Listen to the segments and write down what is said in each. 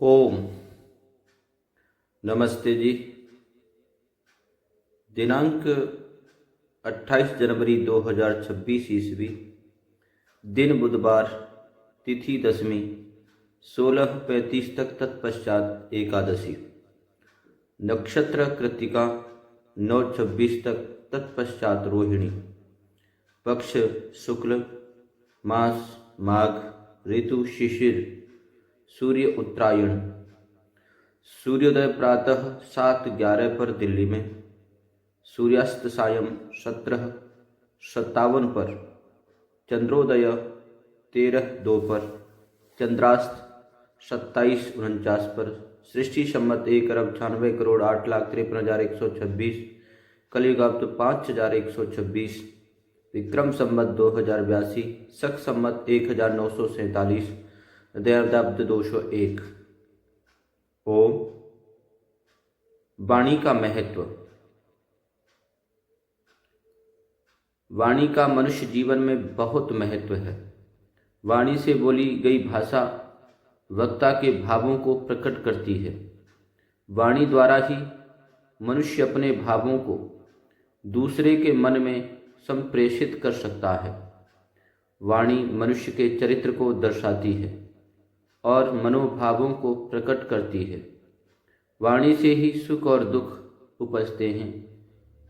ओम नमस्ते जी। दिनांक 28 जनवरी 2026 ईस्वी, दिन बुधवार, तिथि दशमी, 16:35 तक तत्पश्चात एकादशी, नक्षत्र कृत्तिका, 9:26 तक तत्पश्चात रोहिणी, पक्ष शुक्ल, मास माघ, ऋतु शिशिर, सूर्य उत्तरायण, सूर्योदय प्रातः 7:11 पर दिल्ली में, सूर्यास्त सायं 17:57 पर, चंद्रोदय 13:02 पर, चंद्रास्त 27:49 पर, सृष्टि संवत 1,96,08,53,126, कलियुगाब्द 5,126, विक्रम संवत 2082, शक संवत 1947, दयाब्द 201। ओम। वाणी का महत्व। वाणी का मनुष्य जीवन में बहुत महत्व है। वाणी से बोली गई भाषा वक्ता के भावों को प्रकट करती है। वाणी द्वारा ही मनुष्य अपने भावों को दूसरे के मन में संप्रेषित कर सकता है। वाणी मनुष्य के चरित्र को दर्शाती है और मनोभावों को प्रकट करती है। वाणी से ही सुख और दुख उपजते हैं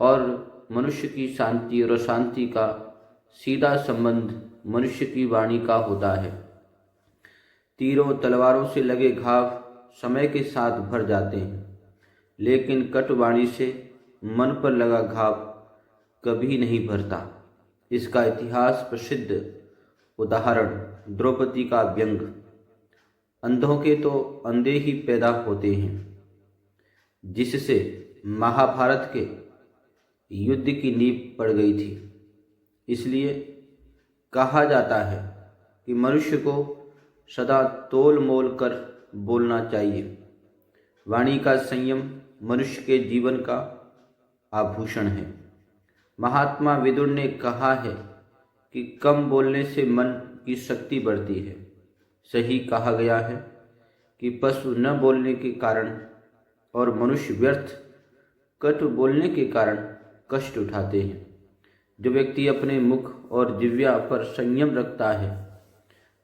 और मनुष्य की शांति और अशांति का सीधा संबंध मनुष्य की वाणी का होता है। तीरों तलवारों से लगे घाव समय के साथ भर जाते हैं, लेकिन कटु वाणी से मन पर लगा घाव कभी नहीं भरता। इसका इतिहास प्रसिद्ध उदाहरण द्रौपदी का व्यंग। अंधों के तो अंधे ही पैदा होते हैं, जिससे महाभारत के युद्ध की नींव पड़ गई थी। इसलिए कहा जाता है कि मनुष्य को सदा तोल मोल कर बोलना चाहिए। वाणी का संयम मनुष्य के जीवन का आभूषण है। महात्मा विदुर ने कहा है कि कम बोलने से मन की शक्ति बढ़ती है। सही कहा गया है कि पशु न बोलने के कारण और मनुष्य व्यर्थ कटु बोलने के कारण कष्ट उठाते हैं। जो व्यक्ति अपने मुख और जिह्वा पर संयम रखता है,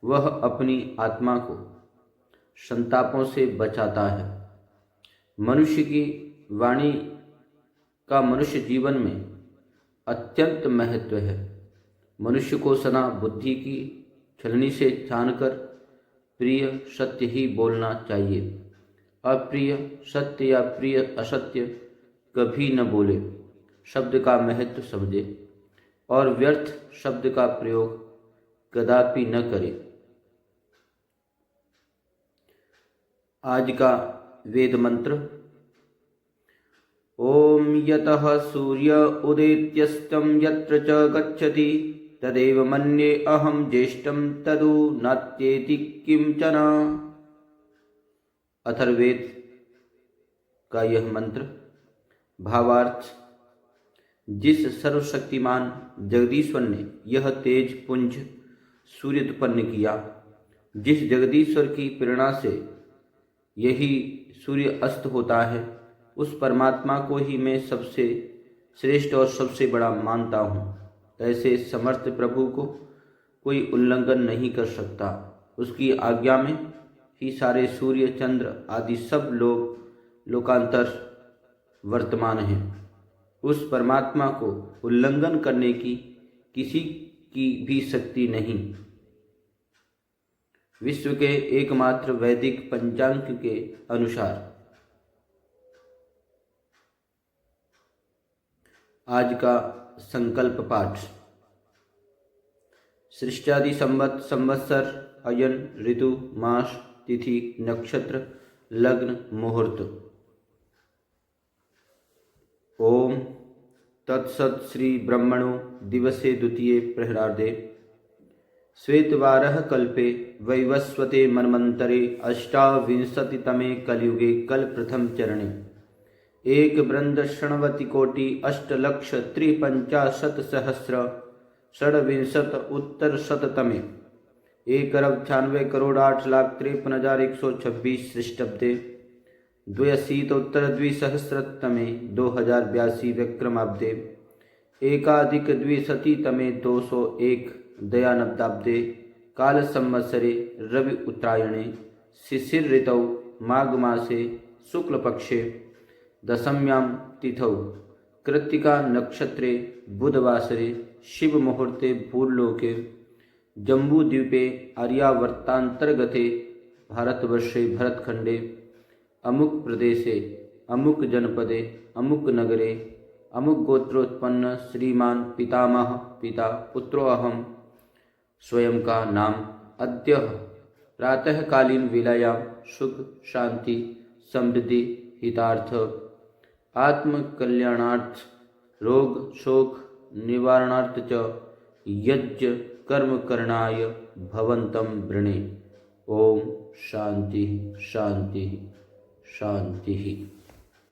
वह अपनी आत्मा को संतापों से बचाता है। मनुष्य की वाणी का मनुष्य जीवन में अत्यंत महत्व है। मनुष्य को सदा बुद्धि की छलनी से छानकर प्रिय सत्य ही बोलना चाहिए। अप्रिय सत्य या प्रिय असत्य कभी न बोले। शब्द का महत्व समझे और व्यर्थ शब्द का प्रयोग कदापि न करे। आज का वेद मंत्र। ओम यतः सूर्य उदेत्यस्तं यत्र च गच्छति तदेव मन्ये अहं ज्येष्ठं तदु नात्येति किंचन। अथर्ववेद का यह मंत्र। भावार्थ। जिस सर्वशक्तिमान जगदीश्वर ने यह तेज पुंज सूर्य उत्पन्न किया, जिस जगदीश्वर की प्रेरणा से यही सूर्य अस्त होता है, उस परमात्मा को ही मैं सबसे श्रेष्ठ और सबसे बड़ा मानता हूँ। ऐसे समर्थ प्रभु को कोई उल्लंघन नहीं कर सकता। उसकी आज्ञा में ही सारे सूर्य चंद्र आदि सब लोकांतर वर्तमान हैं। उस परमात्मा को उल्लंघन करने की किसी की भी शक्ति नहीं। विश्व के एकमात्र वैदिक पंचांग के अनुसार आज का संकल्प पाठ। सृष्टादि संवत, संवत्सर, अयन, ऋतु, मास, तिथि, नक्षत्र, लग्न, मुहूर्त। ओम तत्सत्। श्री ब्रह्मणो दिवसे द्वितीये प्रहरार्धे श्वेतवारः कल्पे वैवस्वते मन्वन्तरे अष्टाविंशतितमे कलियुगे कल्पप्रथम चरणे एक वृंद षण्वति कोटि अष्टलक्ष त्रिपंचाशत् सहस्र षड्विंशत उत्तर शततमे 1,96,8,53,126 ख्रीष्टाब्दे 82,द्विसहस्रतमे 2082 विक्रमाब्दे 1,द्विशतीतमे 201 दयानब्दाब्दे काल संवत्सरे रवि उत्तरायणे शिशिर ऋतौ माघ मासे शुक्लपक्षे दशम्यां तिथौ कृत्तिका नक्षत्रे बुधवासरे शिव मुहूर्ते भूलोके जम्बूद्वीपे आर्यावर्तांतर्गते भारतवर्षे भरतखंडे अमुक प्रदेशे अमुक जनपदे अमुक नगरे अमुक गोत्रोत्पन्न श्रीमान पितामह पिता पुत्रो अहम स्वयं का नाम अद्य प्रातःकालीन वेलायां सुख शांति समृद्धि हितार्थ आत्म कल्याणार्थ रोग शोक निवारणार्थ च यज्ञ कर्म करणाय भवन्तं वृणे। ओम शांति शांति शांति।